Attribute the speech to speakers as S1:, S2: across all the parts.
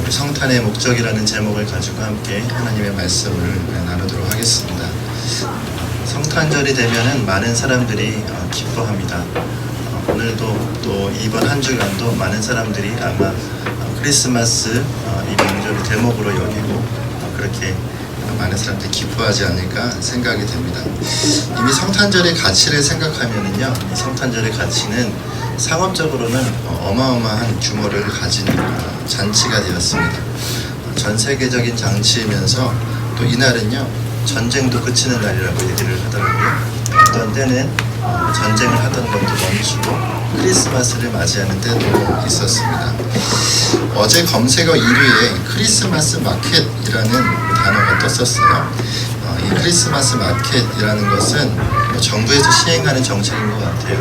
S1: 성탄의 목적이라는 제목을 가지고 함께 하나님의 말씀을 나누도록 하겠습니다. 성탄절이 되면은 많은 사람들이 기뻐합니다. 오늘도 또 이번 한 주간도 많은 사람들이 아마 크리스마스 이 명절을 대목으로 여기고 그렇게 많은 사람들이 기뻐하지 않을까 생각이 됩니다. 이미 성탄절의 가치를 생각하면은요, 이 성탄절의 가치는 상업적으로는 어마어마한 규모를 가진 잔치가 되었습니다. 전 세계적인 잔치이면서 또 이날은요, 전쟁도 그치는 날이라고 얘기를 하더라고요. 어떤 때는 전쟁을 하던 것도 멈추고 크리스마스를 맞이하는 때도 있었습니다. 어제 검색어 1위에 크리스마스 마켓이라는 단어가 떴었어요. 이 크리스마스 마켓이라는 것은 정부에서 시행하는 정책인 것 같아요.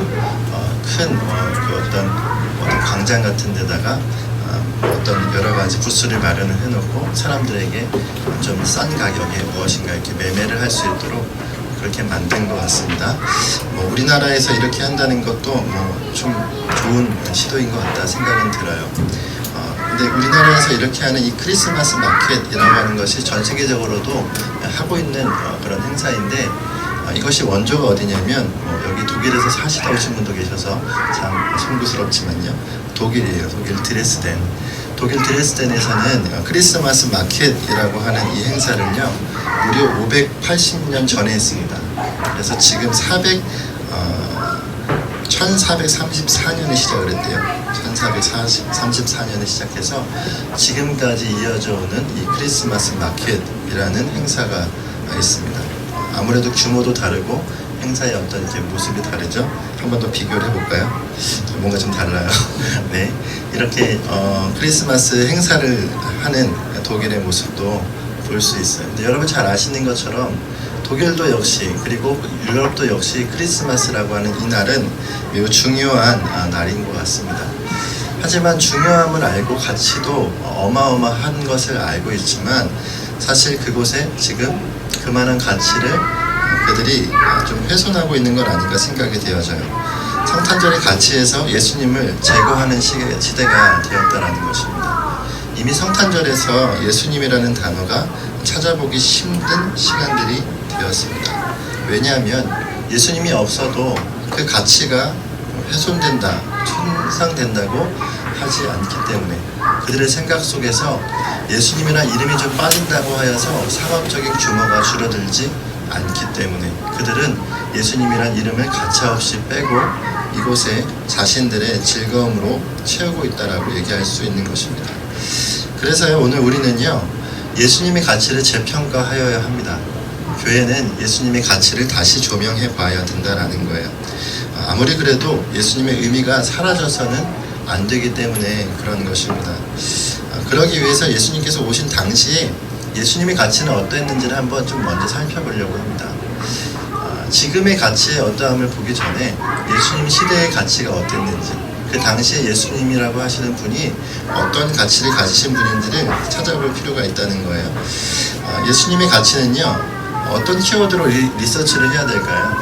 S1: 큰 어떤 광장 같은 데다가 어떤 여러 가지 부스를 마련을 해놓고 사람들에게 좀 싼 가격에 무엇인가 이렇게 매매를 할 수 있도록 그렇게 만든 것 같습니다. 우리나라에서 이렇게 한다는 것도 좀 좋은 시도인 것 같다 생각은 들어요. 근데 우리나라에서 이렇게 하는 이 크리스마스 마켓이라고 하는 것이 전 세계적으로도 하고 있는 그런 행사인데, 이것이 원조가 어디냐면 여기 독일에서 사시다 오신 분도 계셔서 참 송구스럽지만요, 독일이에요. 독일 드레스덴. 독일 드레스덴에서는 크리스마스 마켓이라고 하는 이 행사를요, 무려 580년 전에 했습니다. 그래서 지금 1434년에 시작을 했대요. 1434년에 시작해서 지금까지 이어져 오는 이 크리스마스 마켓이라는 행사가 있습니다. 아무래도 규모도 다르고 행사의 어떤 이렇게 모습이 다르죠. 한 번 더 비교를 해볼까요? 뭔가 좀 달라요. 네, 이렇게 크리스마스 행사를 하는 독일의 모습도 볼 수 있어요. 근데 여러분 잘 아시는 것처럼 독일도 역시, 그리고 유럽도 역시 크리스마스라고 하는 이 날은 매우 중요한 날인 것 같습니다. 하지만 중요함을 알고 가치도 어마어마한 것을 알고 있지만, 사실 그곳에 지금 그만한 가치를 그들이 좀 훼손하고 있는 건 아닌가 생각이 되어져요. 성탄절의 가치에서 예수님을 제거하는 시대가 되었다는 것입니다. 이미 성탄절에서 예수님이라는 단어가 찾아보기 힘든 시간들이 되었습니다. 왜냐하면 예수님이 없어도 그 가치가 훼손된다, 손상된다고 하지 않기 때문에, 그들의 생각 속에서 예수님이란 이름이 좀 빠진다고 하여서 상업적인 규모가 줄어들지 않기 때문에 그들은 예수님이란 이름을 가차없이 빼고 이곳에 자신들의 즐거움으로 채우고 있다라고 얘기할 수 있는 것입니다. 그래서요, 오늘 우리는요, 예수님의 가치를 재평가하여야 합니다. 교회는 예수님의 가치를 다시 조명해 봐야 된다라는 거예요. 아무리 그래도 예수님의 의미가 사라져서는 안 되기 때문에 그런 것입니다. 그러기 위해서 예수님께서 오신 당시에 예수님의 가치는 어떠했는지를 한번 좀 먼저 살펴보려고 합니다. 지금의 가치의 어떠함을 보기 전에 예수님 시대의 가치가 어땠는지, 그 당시에 예수님이라고 하시는 분이 어떤 가치를 가지신 분인지를 찾아볼 필요가 있다는 거예요. 예수님의 가치는요, 어떤 키워드로 리서치를 해야 될까요?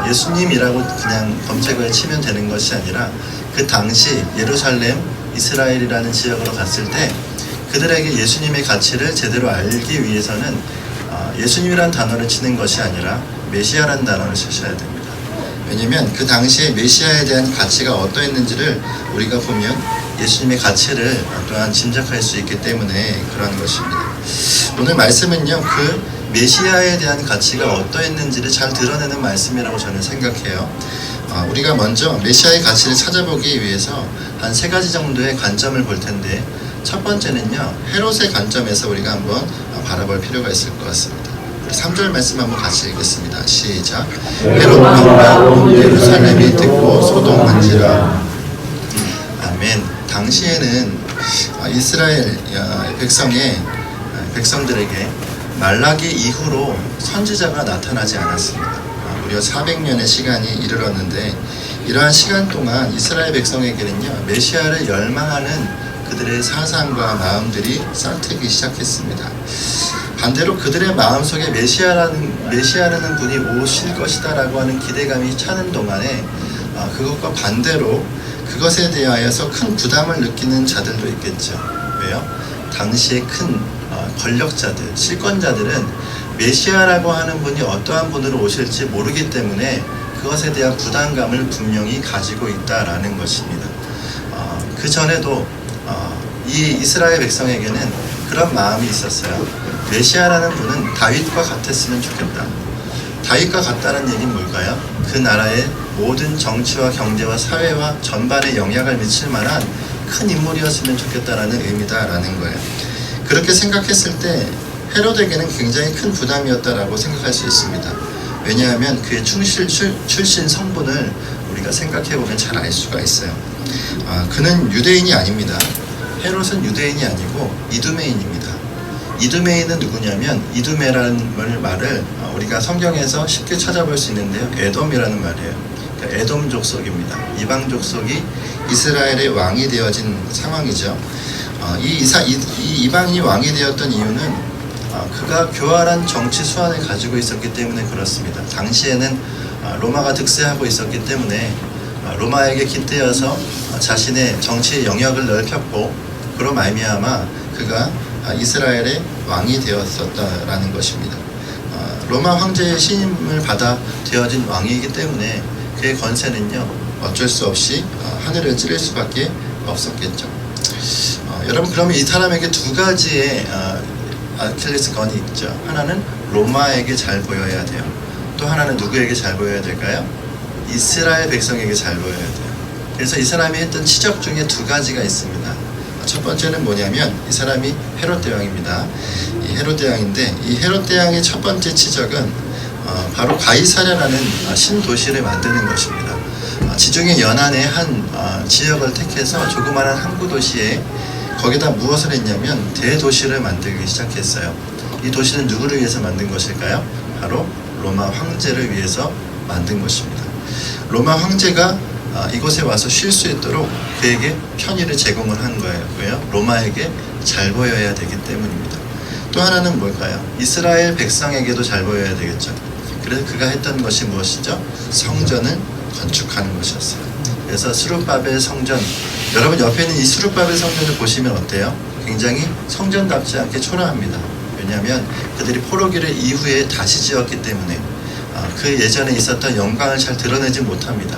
S1: 예수님이라고 그냥 검색어에 치면 되는 것이 아니라 그 당시 예루살렘, 이스라엘이라는 지역으로 갔을 때 그들에게 예수님의 가치를 제대로 알기 위해서는 예수님이라는 단어를 치는 것이 아니라 메시아라는 단어를 쓰셔야 됩니다. 왜냐하면 그 당시에 메시아에 대한 가치가 어떠했는지를 우리가 보면 예수님의 가치를 또한 짐작할 수 있기 때문에 그런 것입니다. 오늘 말씀은요, 그 메시아에 대한 가치가 어떠했는지를 잘 드러내는 말씀이라고 저는 생각해요. 우리가 먼저 메시아의 가치를 찾아보기 위해서 한 3가지 정도의 관점을 볼 텐데, 첫 번째는요, 헤롯의 관점에서 우리가 한번 바라볼 필요가 있을 것 같습니다. 3절 말씀 한번 같이 읽겠습니다. 시작. 헤롯 왕과 온 예루살렘이 듣고 소동한지라. 아멘. 당시에는 이스라엘 백성들에게 말라기 이후로 선지자가 나타나지 않았습니다. 무려 400년의 시간이 이르렀는데, 이러한 시간 동안 이스라엘 백성에게는요, 메시아를 열망하는 그들의 사상과 마음들이 싹트기 시작했습니다. 반대로 그들의 마음속에 메시아라는 분이 오실 것이다 라고 하는 기대감이 차는 동안에 그것과 반대로 그것에 대하여서 큰 부담을 느끼는 자들도 있겠죠. 왜요? 당시의 큰 권력자들, 실권자들은 메시아라고 하는 분이 어떠한 분으로 오실지 모르기 때문에 그것에 대한 부담감을 분명히 가지고 있다라는 것입니다. 그 전에도 이 이스라엘 백성에게는 그런 마음이 있었어요. 메시아라는 분은 다윗과 같았으면 좋겠다. 다윗과 같다는 얘기는 뭘까요? 그 나라의 모든 정치와 경제와 사회와 전반에 영향을 미칠 만한 큰 인물이었으면 좋겠다라는 의미다라는 거예요. 그렇게 생각했을 때 헤롯에게는 굉장히 큰 부담이었다라고 생각할 수 있습니다. 왜냐하면 그의 출신 성분을 우리가 생각해보면 잘 알 수가 있어요. 그는 유대인이 아닙니다. 헤롯은 유대인이 아니고 이두메인입니다. 이두메인은 누구냐면, 이두메라는 말을 우리가 성경에서 쉽게 찾아볼 수 있는데요, 에돔이라는 말이에요. 그러니까 에돔 족속입니다. 이방 족속이 이스라엘의 왕이 되어진 상황이죠. 이 이방인이 왕이 되었던 이유는 그가 교활한 정치 수완을 가지고 있었기 때문에 그렇습니다. 당시에는 로마가 득세하고 있었기 때문에 로마에게 깃대어서 자신의 정치의 영역을 넓혔고, 그로 말미암아 그가 이스라엘의 왕이 되었었다라는 것입니다. 로마 황제의 신임을 받아 되어진 왕이기 때문에 그의 권세는요, 어쩔 수 없이 하늘을 찌를 수밖에 없었겠죠. 여러분, 그러면 이 사람에게 두 가지의 아킬레스 건이 있죠. 하나는 로마에게 잘 보여야 돼요. 또 하나는 누구에게 잘 보여야 될까요? 이스라엘 백성에게 잘 보여야 돼요. 그래서 이 사람이 했던 치적 중에 두 가지가 있습니다. 첫 번째는 뭐냐면, 이 사람이 헤롯 대왕입니다. 이 헤롯 대왕인데, 이 헤롯 대왕의 첫 번째 치적은 바로 가이사랴라는 신도시를 만드는 것입니다. 지중해 연안의 한 지역을 택해서 조그마한 항구 도시에 거기다 무엇을 했냐면 대도시를 만들기 시작했어요. 이 도시는 누구를 위해서 만든 것일까요? 바로 로마 황제를 위해서 만든 것입니다. 로마 황제가 이곳에 와서 쉴 수 있도록 그에게 편의를 제공을 한 거예요. 왜요? 로마에게 잘 보여야 되기 때문입니다. 또 하나는 뭘까요? 이스라엘 백성에게도 잘 보여야 되겠죠. 그래서 그가 했던 것이 무엇이죠? 성전을 건축하는 것이었어요. 그래서 스룹바벨 성전, 여러분 옆에 있는 이 스룹바벨 성전을 보시면 어때요? 굉장히 성전답지 않게 초라합니다. 왜냐하면 그들이 포로기를 이후에 다시 지었기 때문에 그 예전에 있었던 영광을 잘 드러내지 못합니다.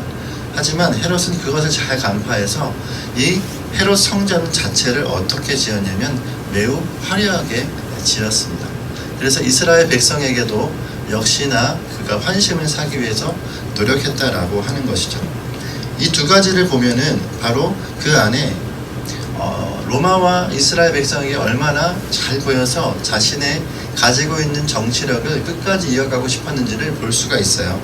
S1: 하지만 헤롯은 그것을 잘 간파해서 이 헤롯 성전 자체를 어떻게 지었냐면 매우 화려하게 지었습니다. 그래서 이스라엘 백성에게도 역시나 그가 환심을 사기 위해서 노력했다라고 하는 것이죠. 이 두 가지를 보면은 바로 그 안에 로마와 이스라엘 백성에게 얼마나 잘 보여서 자신의 가지고 있는 정치력을 끝까지 이어가고 싶었는지를 볼 수가 있어요.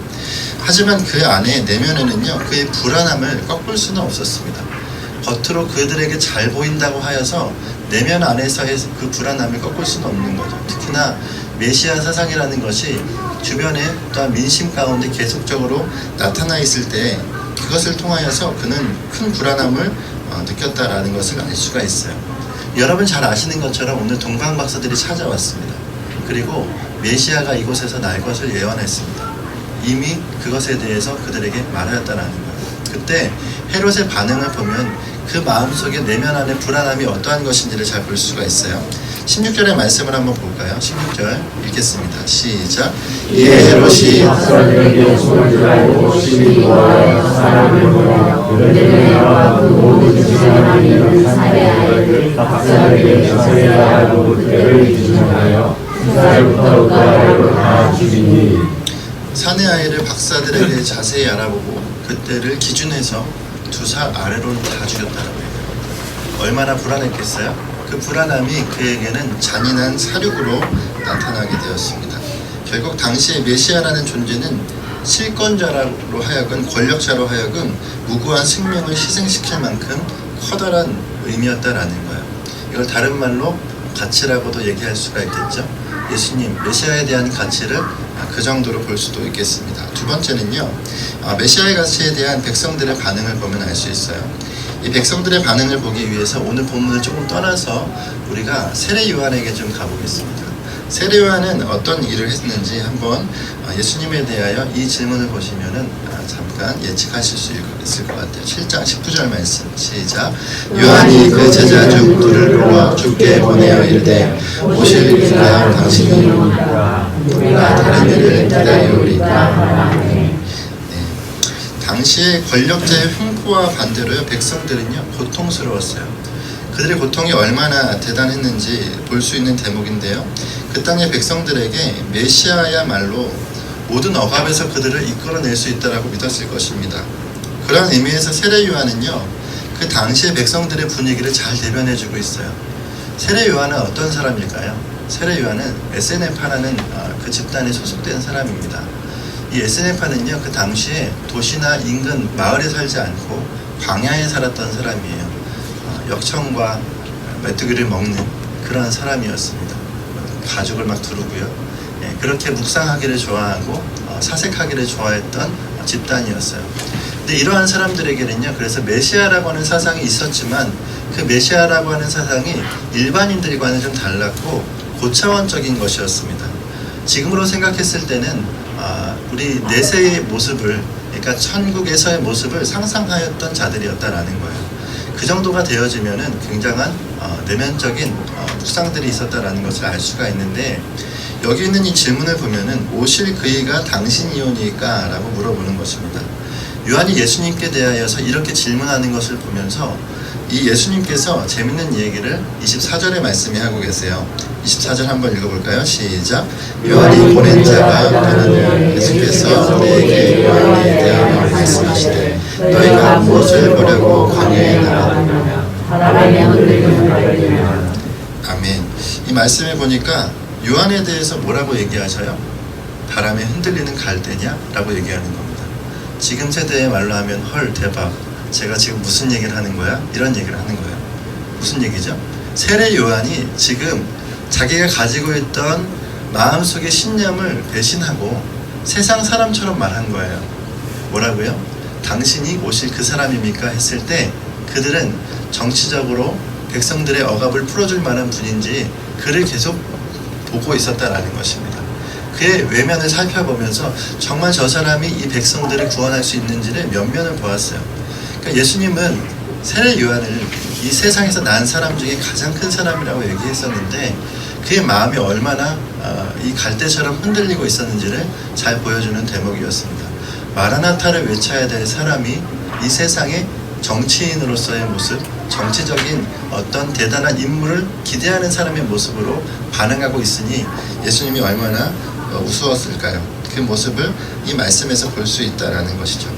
S1: 하지만 그 안에 내면에는요, 그의 불안함을 꺾을 수는 없었습니다. 겉으로 그들에게 잘 보인다고 하여서 내면 안에서의 그 불안함을 꺾을 수는 없는 거죠. 특히나 메시아 사상이라는 것이 주변에 또한 민심 가운데 계속적으로 나타나 있을 때 그것을 통하여서 그는 큰 불안함을 느꼈다라는 것을 알 수가 있어요. 여러분 잘 아시는 것처럼 오늘 동방 박사들이 찾아왔습니다. 그리고 메시아가 이곳에서 날 것을 예언했습니다. 이미 그것에 대해서 그들에게 말하였다라는 거예요. 그때 헤롯의 반응을 보면 그 마음속에 내면 안에 불안함이 어떠한 것인지를 잘 볼 수가 있어요. 16절의 말씀을 한번 볼까요? 16절 읽겠습니다. 시작.
S2: 이에 헤롯이 박사들에게 손을 들고 심히 노하여 사람을 보내 그들과 그 모든 주장하는 이런 사내아이를 박사들에게 전해야 하고 그때를 기준하여 2살부터 그 아이를 다 죽이니.
S1: 사내아이를 박사들에게 자세히 알아보고 그때를 기준해서 2살 아래로 다 죽였다라고 해요. 얼마나 불안했겠어요? 그 불안함이 그에게는 잔인한 사륙으로 나타나게 되었습니다. 결국 당시에 메시아라는 존재는 실권자로 하여금, 권력자로 하여금 무고한 생명을 희생시킬 만큼 커다란 의미였다라는 거예요. 이걸 다른 말로 가치라고도 얘기할 수가 있겠죠. 예수님, 메시아에 대한 가치를 그 정도로 볼 수도 있겠습니다. 두 번째는요, 메시아의 가치에 대한 백성들의 반응을 보면 알 수 있어요. 이 백성들의 반응을 보기 위해서 오늘 본문을 조금 떠나서 우리가 세례 요한에게 좀 가보겠습니다. 세례 요한은 어떤 일을 했는지 한번 예수님에 대하여 이 질문을 보시면은 잠깐 예측하실 수 있을 것 같아요. 7장 19절 말씀 시작. 요한이 그 제자 중 둘을 불러 주께 보내어 이르되 오실 그가 당신이 우리가 다른 이를 기다리오리까. 당시의 권력자의 횡포와 반대로요, 백성들은요 고통스러웠어요. 그들의 고통이 얼마나 대단했는지 볼 수 있는 대목인데요, 그 땅의 백성들에게 메시아야말로 모든 억압에서 그들을 이끌어낼 수 있다라고 믿었을 것입니다. 그런 의미에서 세례 요한은요, 그 당시의 백성들의 분위기를 잘 대변해주고 있어요. 세례 요한은 어떤 사람일까요? 세례 요한은 에스네파라는 그 집단에 소속된 사람입니다. 이 에스네파는요, 그 당시에 도시나 인근 마을에 살지 않고 광야에 살았던 사람이에요. 역청과 메뚜기를 먹는 그런 사람이었습니다. 가죽을 막 두르고요. 그렇게 묵상하기를 좋아하고 사색하기를 좋아했던 집단이었어요. 근데 이러한 사람들에게는요, 그래서 메시아라고 하는 사상이 있었지만 그 메시아라고 하는 사상이 일반인들과는 좀 달랐고 고차원적인 것이었습니다. 지금으로 생각했을 때는 우리 내세의 모습을, 그러니까 천국에서의 모습을 상상하였던 자들이었다라는 거예요. 그 정도가 되어지면은 굉장한 내면적인 묵상들이 있었다라는 것을 알 수가 있는데, 여기 있는 이 질문을 보면은 오실 그이가 당신이오니까 라고 물어보는 것입니다. 요한이 예수님께 대하여서 이렇게 질문하는 것을 보면서 이 예수님께서 재밌는 얘기를 24절에 말씀해 하고 계세요. 24절 한번 읽어볼까요? 시작. 요한이 보낸 자가 너는 예수께서 너희에게 요한에 대하여 말씀하시되 너희가 무엇을 보려고 광야에 나가느냐. 아멘. 이 말씀에 보니까 요한에 대해서 뭐라고 얘기하셔요? 바람에 흔들리는 갈대냐? 라고 얘기하는 겁니다. 지금 세대의 말로 하면 헐 대박, 제가 지금 무슨 얘기를 하는 거야? 이런 얘기를 하는 거예요. 무슨 얘기죠? 세례 요한이 지금 자기가 가지고 있던 마음속의 신념을 배신하고 세상 사람처럼 말한 거예요. 뭐라고요? 당신이 오실 그 사람입니까? 했을 때 그들은 정치적으로 백성들의 억압을 풀어줄 만한 분인지 그를 계속 보고 있었다라는 것입니다. 그의 외면을 살펴보면서 정말 저 사람이 이 백성들을 구원할 수 있는지를 면면을 보았어요. 그러니까 예수님은 세례 요한을 이 세상에서 난 사람 중에 가장 큰 사람이라고 얘기했었는데 그의 마음이 얼마나 이 갈대처럼 흔들리고 있었는지를 잘 보여주는 대목이었습니다. 마라나타를 외쳐야 될 사람이 이 세상의 정치인으로서의 모습, 정치적인 어떤 대단한 인물을 기대하는 사람의 모습으로 반응하고 있으니 예수님이 얼마나 우스웠을까요? 그 모습을 이 말씀에서 볼 수 있다라는 것이죠.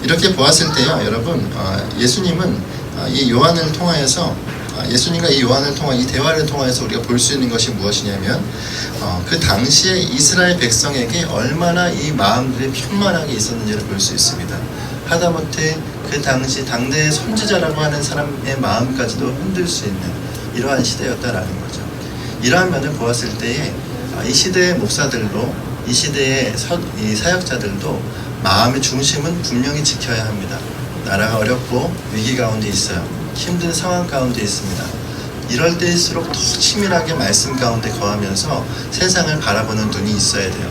S1: 이렇게 보았을 때요, 여러분, 예수님은 이 요한을 통하여서 예수님과 이 요한을 통한 이 대화를 통해서 우리가 볼 수 있는 것이 무엇이냐면 그 당시에 이스라엘 백성에게 얼마나 이 마음들이 편만하게 있었는지를 볼 수 있습니다. 하다못해 그 당시 당대의 선지자라고 하는 사람의 마음까지도 흔들 수 있는 이러한 시대였다라는 거죠. 이러한 면을 보았을 때에 이 시대의 목사들도 이 시대의 이 사역자들도 마음의 중심은 분명히 지켜야 합니다. 나라가 어렵고 위기 가운데 있어요. 힘든 상황 가운데 있습니다. 이럴 때일수록 더 치밀하게 말씀 가운데 거하면서 세상을 바라보는 눈이 있어야 돼요.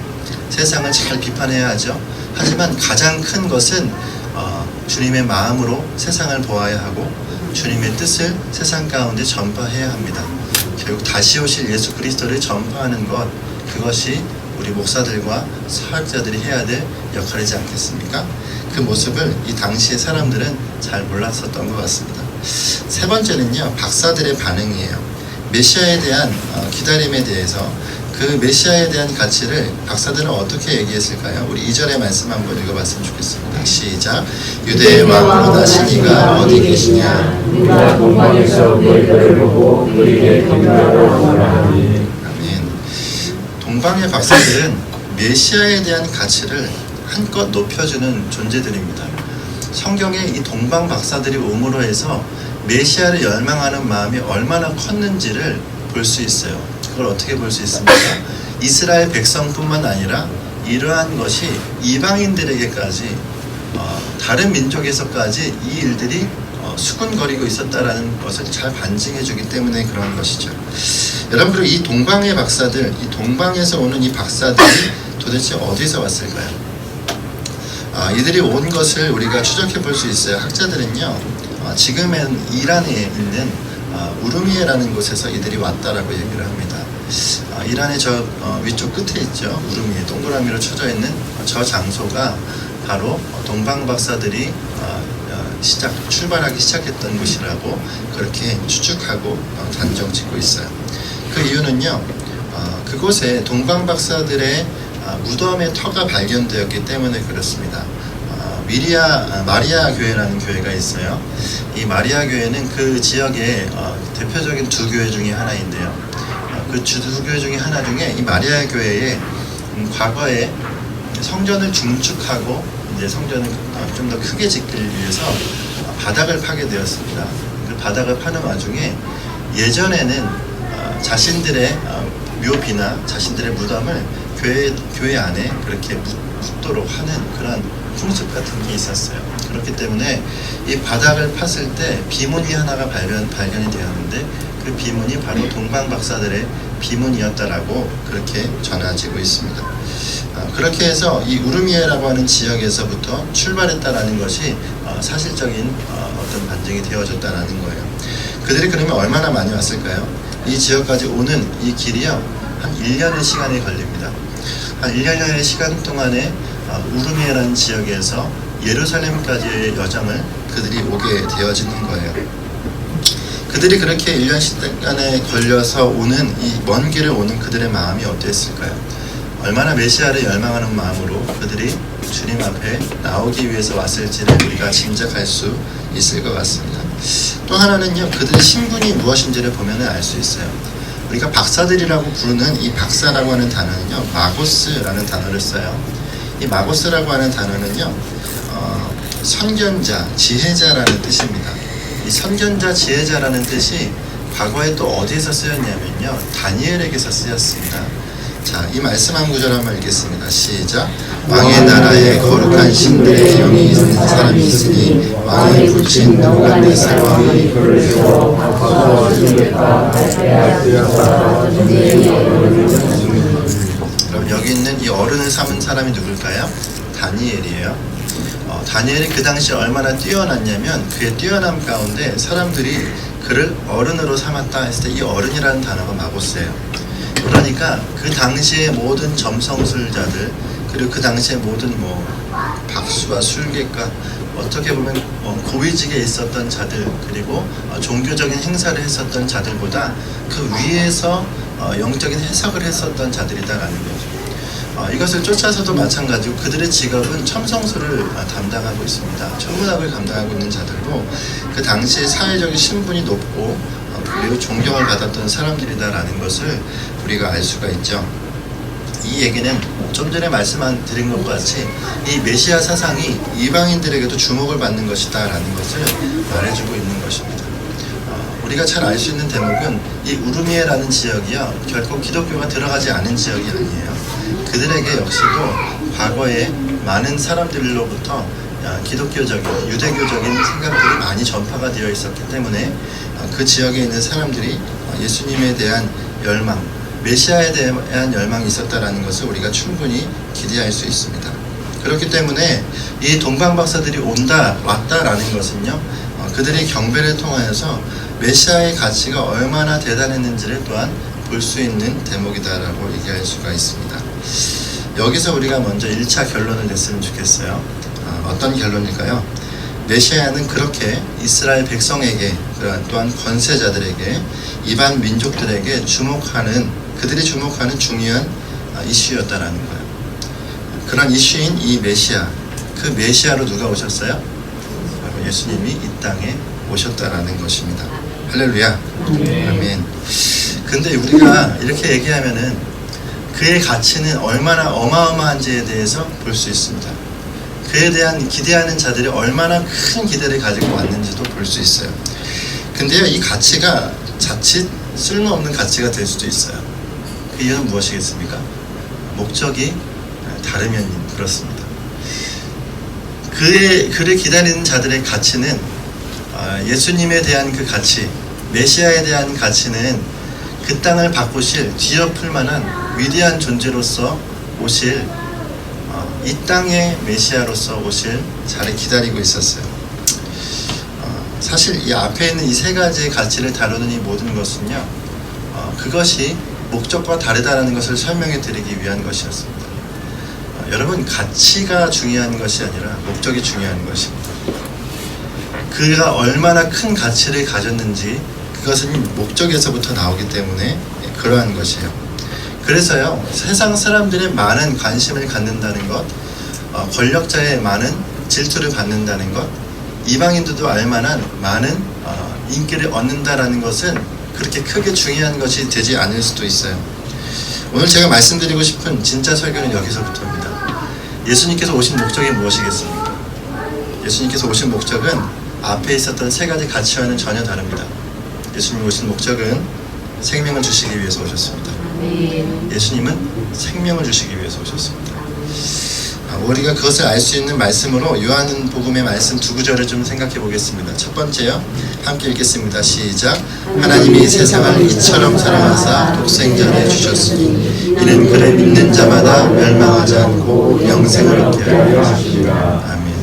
S1: 세상을 잘 비판해야 하죠. 하지만 가장 큰 것은 주님의 마음으로 세상을 보아야 하고 주님의 뜻을 세상 가운데 전파해야 합니다. 결국 다시 오실 예수 그리스도를 전파하는 것, 그것이 우리 목사들과 사역자들이 해야 될 역할이지 않겠습니까? 그 모습을 이 당시의 사람들은 잘 몰랐었던 것 같습니다. 세 번째는요, 박사들의 반응이에요. 메시아에 대한 기다림에 대해서 그 메시아에 대한 가치를 박사들은 어떻게 얘기했을까요? 우리 2절의 말씀 한번 읽어봤으면 좋겠습니다. 시작. 유대의 왕으로 나신 이가 어디 계시냐?
S2: 우리가 동방에서 너희들을 보고 우리에게 경배하러 오라니.
S1: 아멘. 동방의 박사들은 메시아에 대한 가치를 한껏 높여주는 존재들입니다. 성경에 이 동방 박사들이 옴으로 해서 메시아를 열망하는 마음이 얼마나 컸는지를 볼 수 있어요. 그걸 어떻게 볼 수 있습니까? 이스라엘 백성뿐만 아니라 이러한 것이 이방인들에게까지 다른 민족에서까지 이 일들이 수군거리고 있었다라는 것을 잘 반증해 주기 때문에 그런 것이죠. 여러분, 그리고 이 동방의 박사들, 이 동방에서 오는 이 박사들이 도대체 어디서 왔을까요? 이들이 온 것을 우리가 추적해 볼 수 있어요. 학자들은요, 지금은 이란에 있는 우르미에라는 곳에서 이들이 왔다라고 얘기를 합니다. 이란의 저 위쪽 끝에 있죠. 우르미에 동그라미로 쳐져 있는 저 장소가 바로 동방 박사들이 출발하기 시작했던 곳이라고 그렇게 추측하고 단정 짓고 있어요. 그 이유는요, 그곳에 동방 박사들의 무덤의 터가 발견되었기 때문에 그렇습니다. 마리아 교회라는 교회가 있어요. 이 마리아 교회는 그 지역의 대표적인 두 교회 중에 하나인데요. 그 두 교회 중에 하나 중에 이 마리아 교회에 과거에 성전을 중축하고 이제 성전을 좀 더 크게 짓기 위해서 바닥을 파게 되었습니다. 그 바닥을 파는 와중에 예전에는 자신들의 묘비나 자신들의 무덤을 교회 안에 그렇게 묻도록 하는 그런 풍습 같은 게 있었어요. 그렇기 때문에 이 바닥을 팠을 때 비문이 하나가 발견이 되었는데 그 비문이 바로 동방 박사들의 비문이었다라고 그렇게 전해지고 있습니다. 그렇게 해서 이 우르미에라고 하는 지역에서부터 출발했다라는 것이 사실적인 어떤 반증이 되어졌다라는 거예요. 그들이 그러면 얼마나 많이 왔을까요? 이 지역까지 오는 이 길이요, 한 1년의 시간이 걸립니다. 한 1년의 시간 동안에 우르미에라는 지역에서 예루살렘까지의 여정을 그들이 오게 되어지는 거예요. 그들이 그렇게 1년 시간에 걸려서 오는 이 먼 길을 오는 그들의 마음이 어땠을까요? 얼마나 메시아를 열망하는 마음으로 그들이 주님 앞에 나오기 위해서 왔을지를 우리가 짐작할 수 있을 것 같습니다. 또 하나는요, 그들의 신분이 무엇인지를 보면 알 수 있어요. 우리가 박사들이라고 부르는 이 박사라고 하는 단어는요, 마고스라는 단어를 써요. 이 마고스라고 하는 단어는요, 선견자, 지혜자라는 뜻입니다. 이 선견자, 지혜자라는 뜻이 과거에 또 어디에서 쓰였냐면요, 다니엘에게서 쓰였습니다. 자, 이 말씀 한 구절 한번 읽겠습니다. 시작. 왕의 나라에 거룩한 신들의 영이 있는 사람이 있으니 왕이 붙인 느부갓네살 왕이 그를 세워 바꿔주겠다. 그럼 여기 있는 이 어른을 삼은 사람이 누굴까요? 다니엘이에요. 다니엘이 그 당시 얼마나 뛰어났냐면 그의 뛰어남 가운데 사람들이 그를 어른으로 삼았다 했을 때 이 어른이라는 단어가 마고스예요. 그러니까 그 당시의 모든 점성술자들, 그리고 그 당시의 모든 박수와 술객과 어떻게 보면 고위직에 있었던 자들, 그리고 종교적인 행사를 했었던 자들보다 그 위에서 영적인 해석을 했었던 자들이다라는 거죠. 이것을 쫓아서도 마찬가지고 그들의 직업은 첨성술을 담당하고 있습니다. 천문학을 감당하고 있는 자들로 그 당시의 사회적인 신분이 높고 그리고 존경을 받았던 사람들이다라는 것을 우리가 알 수가 있죠. 이 얘기는 좀 전에 말씀드린 것과 같이 이 메시아 사상이 이방인들에게도 주목을 받는 것이다 라는 것을 말해주고 있는 것입니다. 우리가 잘 알 수 있는 대목은 이 우르미에라는 지역이요, 결코 기독교가 들어가지 않은 지역이 아니에요. 그들에게 역시도 과거에 많은 사람들로부터 기독교적인, 유대교적인 생각들이 많이 전파가 되어 있었기 때문에 그 지역에 있는 사람들이 예수님에 대한 열망, 메시아에 대한 열망이 있었다라는 것을 우리가 충분히 기대할 수 있습니다. 그렇기 때문에 이 동방 박사들이 왔다라는 것은요, 그들의 경배를 통하여서 메시아의 가치가 얼마나 대단했는지를 또한 볼 수 있는 대목이다라고 얘기할 수가 있습니다. 여기서 우리가 먼저 1차 결론을 냈으면 좋겠어요. 어떤 결론일까요? 메시아는 그렇게 이스라엘 백성에게, 또한 권세자들에게, 이방 민족들에게 그들이 주목하는 중요한 이슈였다라는 거예요. 그런 이슈인 이 메시아, 그 메시아로 누가 오셨어요? 바로 예수님이 이 땅에 오셨다라는 것입니다. 할렐루야. 아멘. 근데 우리가 이렇게 얘기하면은 그의 가치는 얼마나 어마어마한지에 대해서 볼 수 있습니다. 그에 대한 기대하는 자들이 얼마나 큰 기대를 가지고 왔는지도 볼 수 있어요. 근데요, 이 가치가 자칫 쓸모없는 가치가 될 수도 있어요. 그 이유는 무엇이겠습니까? 목적이 다르면 그렇습니다. 그를 기다리는 자들의 가치는 예수님에 대한 그 가치, 메시아에 대한 가치는 그 땅을 바꾸실 뒤엎을 만한 위대한 존재로서 오실 이 땅의 메시아로서 오실 자리 기다리고 있었어요. 사실 이 앞에 있는 이 세 가지의 가치를 다루는 이 모든 것은요, 그것이 목적과 다르다는 것을 설명해 드리기 위한 것이었습니다. 여러분, 가치가 중요한 것이 아니라 목적이 중요한 것입니다. 그가 얼마나 큰 가치를 가졌는지 그것은 목적에서부터 나오기 때문에 그러한 것이에요. 그래서요, 세상 사람들의 많은 관심을 갖는다는 것, 권력자의 많은 질투를 받는다는 것, 이방인들도 알만한 많은 인기를 얻는다라는 것은 그렇게 크게 중요한 것이 되지 않을 수도 있어요. 오늘 제가 말씀드리고 싶은 진짜 설교는 여기서부터입니다. 예수님께서 오신 목적이 무엇이겠습니까? 예수님께서 오신 목적은 앞에 있었던 세 가지 가치와는 전혀 다릅니다. 예수님 오신 목적은 생명을 주시기 위해서 오셨습니다. 예수님은 생명을 주시기 위해서 오셨습니다. 우리가 그것을 알 수 있는 말씀으로 요한복음의 말씀 두 구절을 좀 생각해 보겠습니다. 첫 번째요, 함께 읽겠습니다. 시작. 하나님이 세상을 이처럼 사랑하사 독생자를 주셨으니 이는 그를 믿는 자마다 멸망하지 않고 영생을 얻게 하려 하시리라. 아멘.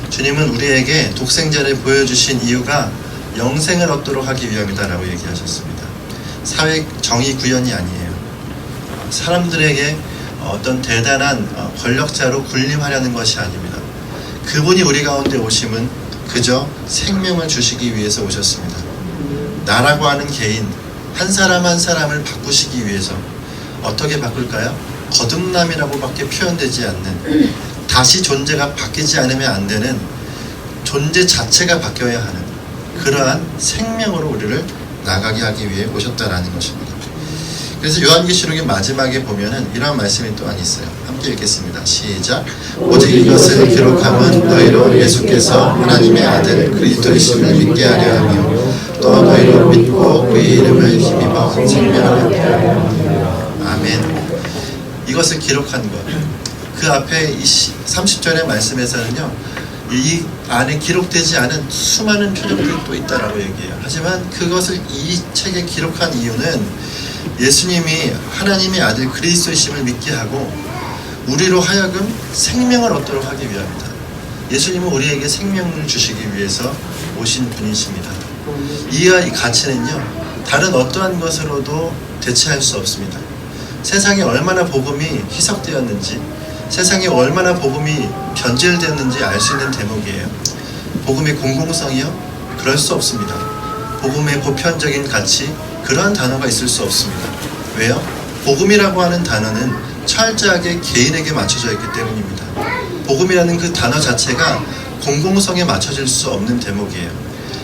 S1: 주님은 우리에게 독생자를 보여주신 이유가 영생을 얻도록 하기 위함이다라고 얘기하셨습니다. 사회 정의 구현이 아니에요. 사람들에게 어떤 대단한 권력자로 군림하려는 것이 아닙니다. 그분이 우리 가운데 오심은 그저 생명을 주시기 위해서 오셨습니다. 나라고 하는 개인 한 사람 한 사람을 바꾸시기 위해서. 어떻게 바꿀까요? 거듭남이라고밖에 표현되지 않는, 다시 존재가 바뀌지 않으면 안 되는, 존재 자체가 바뀌어야 하는 그러한 생명으로 우리를 나가게 하기 위해 오셨다라는 것입니다. 그래서 요한계시록의 마지막에 보면은 이런 말씀이 또한 있어요. 함께 읽겠습니다. 시작. 오직 이것을 기록함은 너희로 예수께서 하나님의 아들 그리스도이심을 믿게 하려 하며 또 너희로 믿고 그의 이름을 힘입어 생명을 얻게 하려 합니다. 아멘. 이것을 기록한 것. 그 앞에 30절의 말씀에서는요, 이 안에 기록되지 않은 수많은 표적들이 또 있다라고 얘기해요. 하지만 그것을 이 책에 기록한 이유는 예수님이 하나님의 아들 그리스도이심을 믿게 하고 우리로 하여금 생명을 얻도록 하기 위함이다. 예수님은 우리에게 생명을 주시기 위해서 오신 분이십니다. 이 가치는요, 다른 어떠한 것으로도 대체할 수 없습니다. 세상에 얼마나 복음이 희석되었는지, 세상에 얼마나 복음이 변질되었는지 알 수 있는 대목이에요. 복음의 공공성이요? 그럴 수 없습니다. 복음의 보편적인 가치, 그러한 단어가 있을 수 없습니다. 왜요? 복음이라고 하는 단어는 철저하게 개인에게 맞춰져 있기 때문입니다. 복음이라는 그 단어 자체가 공공성에 맞춰질 수 없는 대목이에요.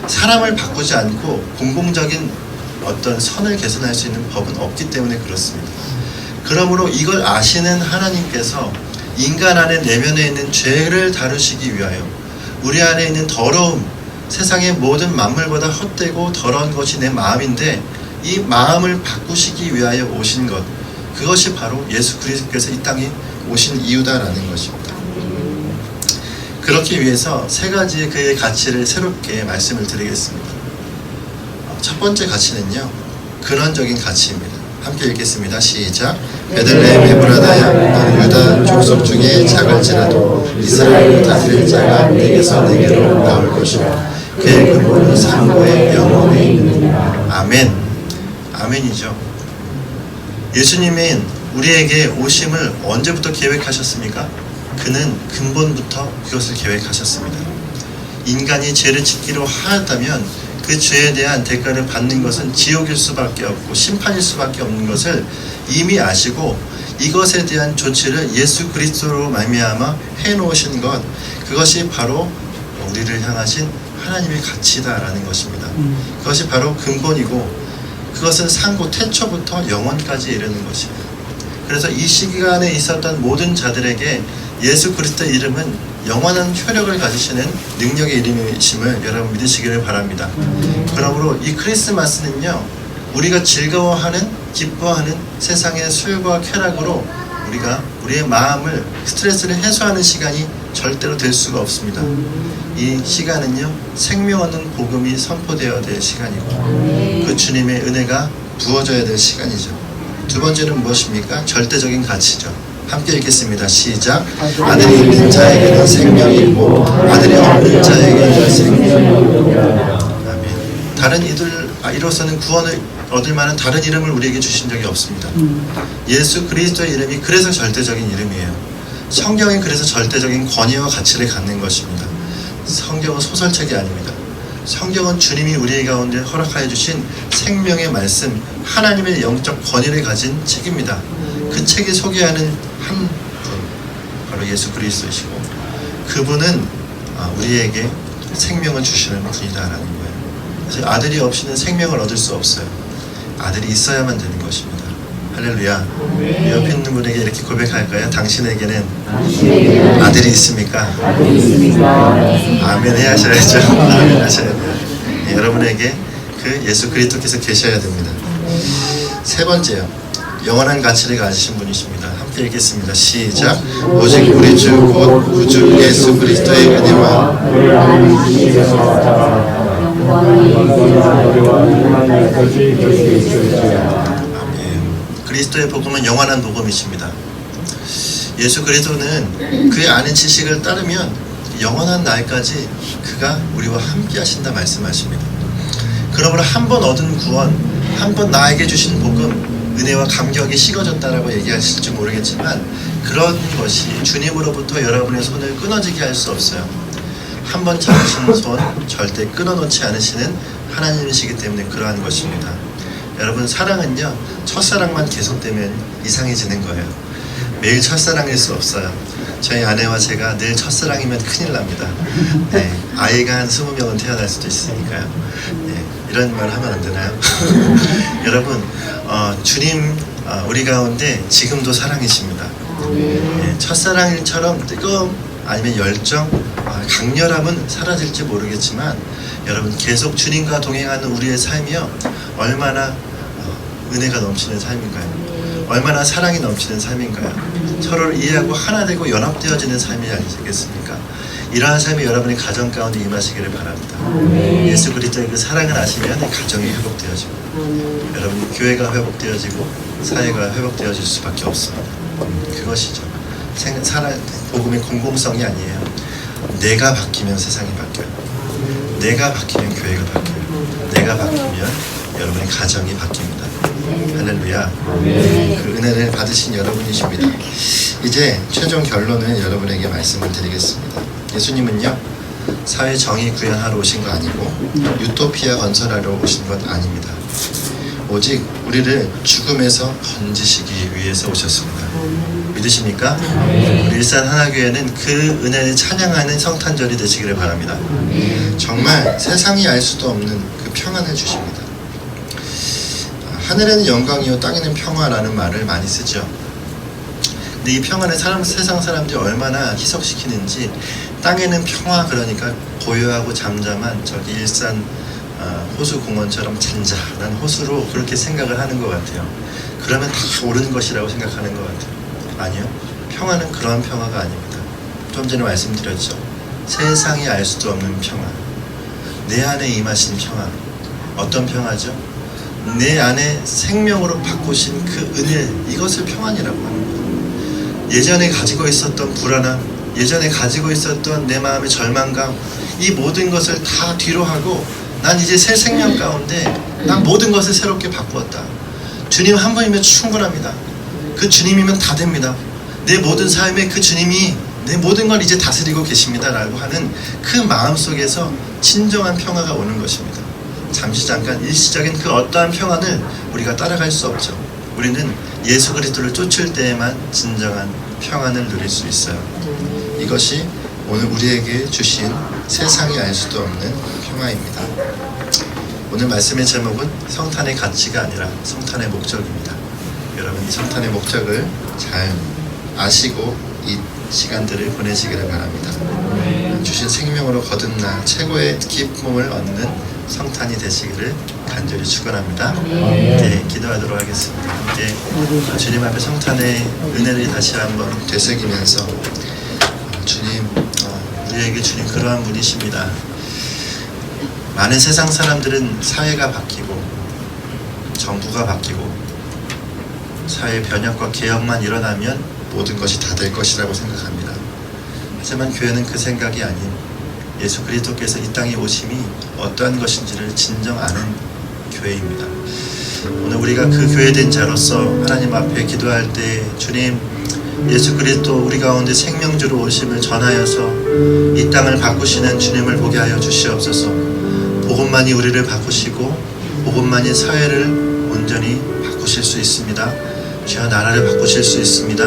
S1: 사람을 바꾸지 않고 공공적인 어떤 선을 개선할 수 있는 법은 없기 때문에 그렇습니다. 그러므로 이걸 아시는 하나님께서 인간 안에 내면에 있는 죄를 다루시기 위하여 우리 안에 있는 더러움, 세상의 모든 만물보다 헛되고 더러운 것이 내 마음인데 이 마음을 바꾸시기 위하여 오신 것, 그것이 바로 예수 그리스도께서 이 땅에 오신 이유다라는 것입니다. 그렇기 위해서 세 가지의 그의 가치를 새롭게 말씀을 드리겠습니다. 첫 번째 가치는요, 근원적인 가치입니다. 함께 읽겠습니다. 시작. 베들레헴 에브라다야, 너는 유다 족속 중에 작을지라도 이스라엘을 다스릴 자가 내게서 내게로 나올 것이라. 그의 근본은 상고의 영원에 있느니라. 아멘. 아멘이죠. 예수님은 우리에게 오심을 언제부터 계획하셨습니까? 그는 근본부터 그것을 계획하셨습니다. 인간이 죄를 짓기로 하였다면 그 죄에 대한 대가를 받는 것은 지옥일 수밖에 없고 심판일 수밖에 없는 것을 이미 아시고 이것에 대한 조치를 예수 그리스도로 말미암아 해놓으신 것, 그것이 바로 우리를 향하신 하나님의 가치다라는 것입니다. 그것이 바로 근본이고 그것은 상고 태초부터 영원까지 이르는 것입니다. 그래서 이 시기간에 있었던 모든 자들에게 예수 그리스도의 이름은 영원한 효력을 가지시는 능력의 이름이심을 여러분 믿으시기를 바랍니다. 그러므로 이 크리스마스는요, 우리가 즐거워하는, 기뻐하는 세상의 술과 쾌락으로 우리가 우리의 마음을, 스트레스를 해소하는 시간이 절대로 될 수가 없습니다. 이 시간은요, 생명 얻는 복음이 선포되어야 될 시간이고 그 주님의 은혜가 부어져야 될 시간이죠. 두 번째는 무엇입니까? 절대적인 가치죠. 함께 읽겠습니다. 시작. 아들이 있는 자에게는 생명이 있고 아들이 없는 자에게는 생명이 없느니라. 아멘. 다른 이로서는 구원을 얻을 만한 다른 이름을 우리에게 주신 적이 없습니다. 예수 그리스도의 이름이 그래서 절대적인 이름이에요. 성경이 그래서 절대적인 권위와 가치를 갖는 것입니다. 성경은 소설책이 아닙니다. 성경은 주님이 우리 가운데 허락하여 주신 생명의 말씀, 하나님의 영적 권위를 가진 책입니다. 그 책이 소개하는 한 분, 바로 예수 그리스도이시고, 그분은 우리에게 생명을 주시는 분이다라는 거예요. 그래서 아들이 없이는 생명을 얻을 수 없어요. 아들이 있어야만 되는 것입니다. 할렐루야. 옆에 있는 분에게 이렇게 고백할까요? 당신에게는 아들이 있습니까? 아멘 하셔야죠. 아멘 하셔야 돼요. 네, 여러분에게 그 예수 그리스도께서 계셔야 됩니다. 세 번째요. 영원한 가치를 가지신 분이십니다. 함께 읽겠습니다. 시작. 오직 우리 주 곧 구주 예수 그리스도의 은혜와 그리스도의 복음은 영원한 복음이십니다. 예수 그리스도는 그의 아는 지식을 따르면 영원한 날까지 그가 우리와 함께 하신다 말씀하십니다. 그러므로 한 번 얻은 구원, 한 번 나에게 주신 복음, 은혜와 감격이 식어졌다라고 얘기하실지 모르겠지만 그런 것이 주님으로부터 여러분의 손을 끊어지게 할 수 없어요. 한 번 잡으신 손 절대 끊어놓지 않으시는 하나님이시기 때문에 그러한 것입니다. 여러분, 사랑은요, 첫사랑만 계속되면 이상해지는 거예요. 매일 첫사랑일 수 없어요. 저희 아내와 제가 늘 첫사랑이면 큰일 납니다. 네, 아이가 한 20명은 태어날 수도 있으니까요. 네, 이런 말 하면 안 되나요? 여러분, 주님 우리 가운데 지금도 사랑이십니다. 네, 첫사랑일처럼 뜨거움 아니면 열정, 강렬함은 사라질지 모르겠지만 여러분, 계속 주님과 동행하는 우리의 삶이요, 얼마나 은혜가 넘치는 삶인가요? 얼마나 사랑이 넘치는 삶인가요? 서로를 이해하고 하나 되고 연합되어지는 삶이 아니겠습니까? 이러한 삶이 여러분의 가정 가운데 임하시기를 바랍니다. 예수 그리스도의 그 사랑을 아시면 가정이 회복되어지고, 여러분 교회가 회복되어지고 사회가 회복되어질 수밖에 없습니다. 그것이죠. 복음의 공공성이 아니에요. 내가 바뀌면 세상이 바뀌어요. 내가 바뀌면 교회가 바뀌어요. 내가 바뀌면 여러분의 가정이 바뀝니다. 할렐루야. 그 은혜를 받으신 여러분이십니다. 이제 최종 결론을 여러분에게 말씀을 드리겠습니다. 예수님은요, 사회 정의 구현하러 오신 거 아니고 유토피아 건설하러 오신 것 아닙니다. 오직 우리를 죽음에서 건지시기 위해서 오셨습니다. 믿으십니까? 우리 일산 하나교회는 그 은혜를 찬양하는 성탄절이 되시기를 바랍니다. 정말 세상이 알 수도 없는 그 평안을 주십니다. 하늘에는 영광이요 땅에는 평화라는 말을 많이 쓰죠. 근데 이 평화는 세상 사람들이 얼마나 희석시키는지, 땅에는 평화 그러니까 고요하고 잠잠한 저기 일산 호수공원처럼 잔잔한 호수로 그렇게 생각을 하는 것 같아요. 그러면 다 옳은 것이라고 생각하는 것 같아요. 아니요, 평화는 그러한 평화가 아닙니다. 좀 전에 말씀드렸죠. 세상이 알 수도 없는 평화, 내 안에 임하신 평화. 어떤 평화죠? 내 안에 생명으로 바꾸신 그 은혜, 이것을 평안이라고 하는 거예요. 예전에 가지고 있었던 불안함, 예전에 가지고 있었던 내 마음의 절망감, 이 모든 것을 다 뒤로 하고 난 이제 새 생명 가운데 난 모든 것을 새롭게 바꾸었다. 주님 한 분이면 충분합니다. 그 주님이면 다 됩니다. 내 모든 삶에 그 주님이 내 모든 걸 이제 다스리고 계십니다 라고 하는 그 마음 속에서 진정한 평화가 오는 것입니다. 잠시 잠깐 일시적인 그 어떠한 평안을 우리가 따라갈 수 없죠. 우리는 예수 그리스도를 쫓을 때에만 진정한 평안을 누릴 수 있어요. 이것이 오늘 우리에게 주신 세상이 알 수도 없는 평화입니다. 오늘 말씀의 제목은 성탄의 가치가 아니라 성탄의 목적입니다. 여러분, 이 성탄의 목적을 잘 아시고 이 시간들을 보내시기를 바랍니다. 주신 생명으로 거듭나 최고의 기쁨을 얻는 성탄이 되시기를 간절히 축원합니다. 네, 기도하도록 하겠습니다. 함께 주님 앞에 성탄의 은혜를 다시 한번 되새기면서, 주님, 우리에게 주님 그러한 분이십니다. 많은 세상 사람들은 사회가 바뀌고 정부가 바뀌고 사회 변혁과 개혁만 일어나면 모든 것이 다 될 것이라고 생각합니다. 하지만 교회는 그 생각이 아닌 예수 그리스도께서 이 땅에 오심이 어떠한 것인지를 진정 아는 교회입니다. 오늘 우리가 그 교회된 자로서 하나님 앞에 기도할 때 주님, 예수 그리스도 우리 가운데 생명주로 오심을 전하여서 이 땅을 바꾸시는 주님을 보게 하여 주시옵소서. 복음만이 우리를 바꾸시고 복음만이 사회를 온전히 바꾸실 수 있습니다. 주여 나라를 바꾸실 수 있습니다.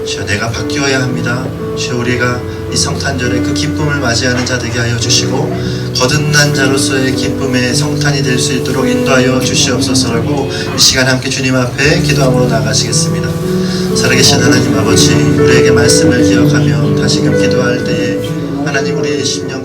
S1: 주여 내가 바뀌어야 합니다. 주여 우리가 이 성탄절에 그 기쁨을 맞이하는 자 되게 하여 주시고 거듭난 자로서의 기쁨의 성탄이 될 수 있도록 인도하여 주시옵소서라고 이 시간 함께 주님 앞에 기도함으로 나가시겠습니다. 살아계신 하나님 아버지, 우리에게 말씀을 기억하며 다시금 기도할 때에 하나님 우리의 심령